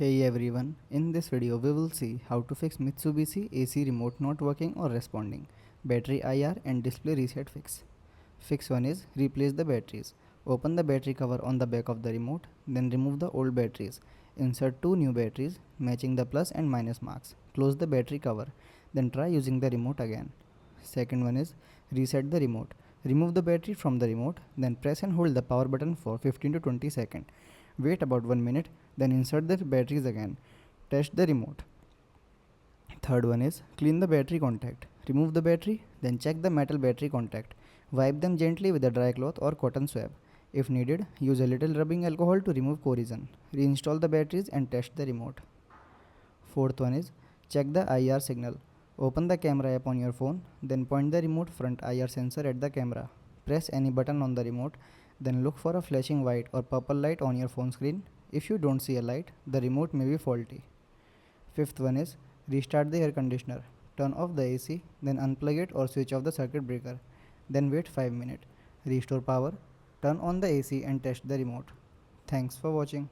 Hey everyone, in this video we will see how to fix Mitsubishi AC remote not working or responding, battery IR and display reset fix. Fix 1 is replace the batteries. Open the battery cover on the back of the remote, then remove the old batteries. Insert two new batteries matching the plus and minus marks. Close the battery cover, then try using the remote again. Second one is reset the remote. Remove the battery from the remote, then press and hold the power button for 15 to 20 seconds. Wait about 1 minute, then insert the batteries again. Test the remote. Third one is clean the battery contact. Remove the battery, then check the metal battery contact. Wipe them gently with a dry cloth or cotton swab. If needed, use a little rubbing alcohol to remove corrosion. Reinstall the batteries and test the remote. Fourth one is check the IR signal. Open the camera app on your phone, then point the remote front IR sensor at the camera. Press any button on the remote, then look for a flashing white or purple light on your phone screen. If you don't see a light, the remote may be faulty. Fifth one is restart the air conditioner. Turn off the AC, then unplug it or switch off the circuit breaker. Then wait 5 minutes. Restore power, turn on the AC and test the remote. Thanks for watching.